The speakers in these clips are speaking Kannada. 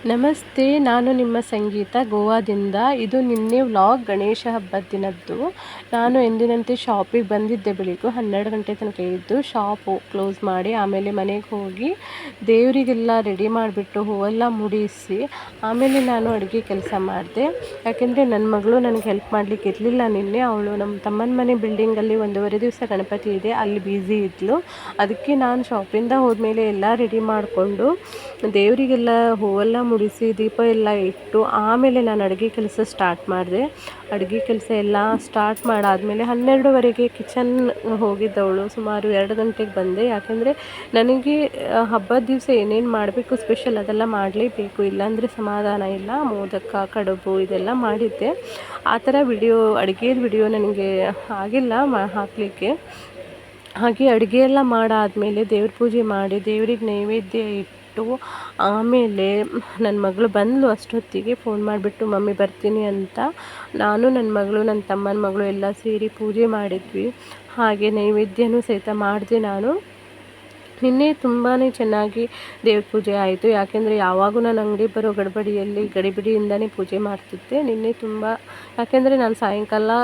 ನಮಸ್ತೆ, ನಾನು ನಿಮ್ಮ ಸಂಗೀತ ಗೋವಾದಿಂದ. ಇದು ನಿನ್ನೆ ವ್ಲಾಗ್ ಗಣೇಶ ಹಬ್ಬದ ದಿನದ್ದು. ನಾನು ಎಂದಿನಂತೆ ಶಾಪಿಗೆ ಬಂದಿದ್ದೆ. ಬೆಳಿಗ್ಗೆ 12 ಗಂಟೆ ತನಕ ಇದ್ದು ಶಾಪು ಕ್ಲೋಸ್ ಮಾಡಿ ಆಮೇಲೆ ಮನೆಗೆ ಹೋಗಿ ದೇವರಿಗೆಲ್ಲ ರೆಡಿ ಮಾಡಿಬಿಟ್ಟು ಹೂವೆಲ್ಲ ಮುಡಿಸಿ ಆಮೇಲೆ ನಾನು ಅಡುಗೆ ಕೆಲಸ ಮಾಡಿದೆ. ಯಾಕೆಂದರೆ ನನ್ನ ಮಗಳು ನನಗೆ ಹೆಲ್ಪ್ ಮಾಡಲಿಕ್ಕೆ ಇರಲಿಲ್ಲ ನಿನ್ನೆ. ಅವಳು ನಮ್ಮ ತಮ್ಮನ ಮನೆ ಬಿಲ್ಡಿಂಗಲ್ಲಿ 1.5 ದಿವಸ ಗಣಪತಿ ಇದೆ, ಅಲ್ಲಿ ಬ್ಯುಸಿ ಇದ್ಲು. ಅದಕ್ಕೆ ನಾನು ಶಾಪಿಂದ ಹೋದ್ಮೇಲೆ ಎಲ್ಲ ರೆಡಿ ಮಾಡಿಕೊಂಡು ದೇವರಿಗೆಲ್ಲ ಹೂವೆಲ್ಲ ಮುಡಿಸಿ ದೀಪ ಎಲ್ಲ ಇಟ್ಟು ಆಮೇಲೆ ನಾನು ಅಡುಗೆ ಕೆಲಸ ಸ್ಟಾರ್ಟ್ ಮಾಡಿದೆ. ಅಡುಗೆ ಕೆಲಸ ಎಲ್ಲ ಸ್ಟಾರ್ಟ್ ಮಾಡಾದಮೇಲೆ 12ವರೆಗೆ ಕಿಚನ್ ಹೋಗಿದ್ದವಳು ಸುಮಾರು 2 ಗಂಟೆಗೆ ಬಂದೆ. ಯಾಕೆಂದರೆ ನನಗೆ ಹಬ್ಬದ ದಿವಸ ಏನೇನು ಮಾಡಬೇಕು ಸ್ಪೆಷಲ್ ಅದೆಲ್ಲ ಮಾಡಲೇಬೇಕು, ಇಲ್ಲಾಂದರೆ ಸಮಾಧಾನ ಇಲ್ಲ. ಮೋದಕ, ಕಡುಬು ಇದೆಲ್ಲ ಮಾಡಿದ್ದೆ. ಆ ಥರ ಅಡುಗೆದು ವಿಡಿಯೋ ನನಗೆ ಆಗಿಲ್ಲ ಹಾಕಲಿಕ್ಕೆ. ಹಾಗೆ ಅಡುಗೆ ಎಲ್ಲ ಮಾಡಾದಮೇಲೆ ದೇವ್ರ ಪೂಜೆ ಮಾಡಿ ದೇವ್ರಿಗೆ ನೈವೇದ್ಯ ಇಟ್ಟು ಆಮೇಲೆ ನನ್ನ ಮಗಳು ಬಂದಳು. ಅಷ್ಟೊತ್ತಿಗೆ ಫೋನ್ ಮಾಡಿಬಿಟ್ಟು ಮಮ್ಮಿ ಬರ್ತೀನಿ ಅಂತ. ನಾನು ನನ್ನ ಮಗಳು ನನ್ನ ತಮ್ಮನ ಮಗಳು ಎಲ್ಲ ಸೇರಿ ಪೂಜೆ ಮಾಡಿದ್ವಿ. ಹಾಗೆ ನೈವೇದ್ಯನೂ ಸಹಿತ ಮಾಡಿದೆ ನಾನು. ನಿನ್ನೆ ತುಂಬಾ ಚೆನ್ನಾಗಿ ದೇವ್ರ ಪೂಜೆ ಆಯಿತು. ಯಾಕೆಂದರೆ ಯಾವಾಗೂ ನಾನು ಅಂಗಡಿ ಬರೋ ಗಡಿಬಿಡಿಯಿಂದನೇ ಪೂಜೆ ಮಾಡ್ತಿದ್ದೆ. ನಿನ್ನೆ ಯಾಕೆಂದರೆ ನಾನು ಸಾಯಂಕಾಲ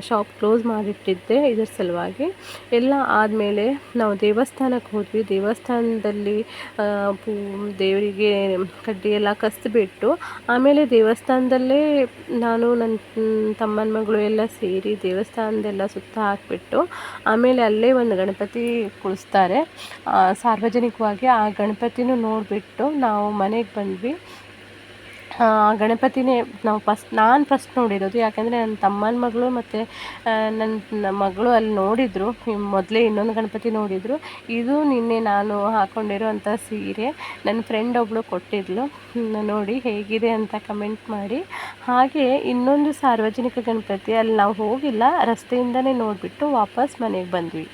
ಶಾಪ್ ಕ್ಲೋಸ್ ಮಾಡಿಟ್ಟಿದ್ದೆ, ಇದರ ಸಲುವಾಗಿ. ಎಲ್ಲ ಆದಮೇಲೆ ನಾವು ದೇವಸ್ಥಾನಕ್ಕೆ ಹೋದ್ವಿ. ದೇವಸ್ಥಾನದಲ್ಲಿ ದೇವರಿಗೆ ಕಡ್ಡಿ ಎಲ್ಲ ಕಸಿಬಿಟ್ಟು ಆಮೇಲೆ ದೇವಸ್ಥಾನದಲ್ಲೇ ನಾನು ನನ್ನ ತಮ್ಮನ ಮಗಳು ಎಲ್ಲ ಸೇರಿ ದೇವಸ್ಥಾನದೆಲ್ಲ ಸುತ್ತ ಹಾಕಿಬಿಟ್ಟು ಆಮೇಲೆ ಅಲ್ಲೇ ಒಂದು ಗಣಪತಿ ಕುಳಿಸ್ತಾರೆ ಸಾರ್ವಜನಿಕವಾಗಿ. ಆ ಗಣಪತಿನೂ ನೋಡಿಬಿಟ್ಟು ನಾವು ಮನೆಗೆ ಬಂದ್ವಿ. ಆ ಗಣಪತಿನೇ ನಾನು ಫಸ್ಟ್ ನೋಡಿರೋದು. ಯಾಕೆಂದರೆ ನನ್ನ ತಮ್ಮನ ಮಗಳು ಮತ್ತು ನನ್ನ ಮಗಳು ಅಲ್ಲಿ ನೋಡಿದರು, ಮೊದಲೇ ಇನ್ನೊಂದು ಗಣಪತಿ ನೋಡಿದರು. ಇದು ನಿನ್ನೆ ನಾನು ಹಾಕ್ಕೊಂಡಿರೋಂಥ ಸೀರೆ ನನ್ನ ಫ್ರೆಂಡ್ ಒಬ್ಬಳು ಕೊಟ್ಟಿದ್ಲು. ನೋಡಿ ಹೇಗಿದೆ ಅಂತ ಕಮೆಂಟ್ ಮಾಡಿ. ಹಾಗೆ ಇನ್ನೊಂದು ಸಾರ್ವಜನಿಕ ಗಣಪತಿ ಅಲ್ಲಿ ನಾವು ಹೋಗಿಲ್ಲ, ರಸ್ತೆಯಿಂದನೇ ನೋಡಿಬಿಟ್ಟು ವಾಪಸ್ ಮನೆಗೆ ಬಂದ್ವಿ.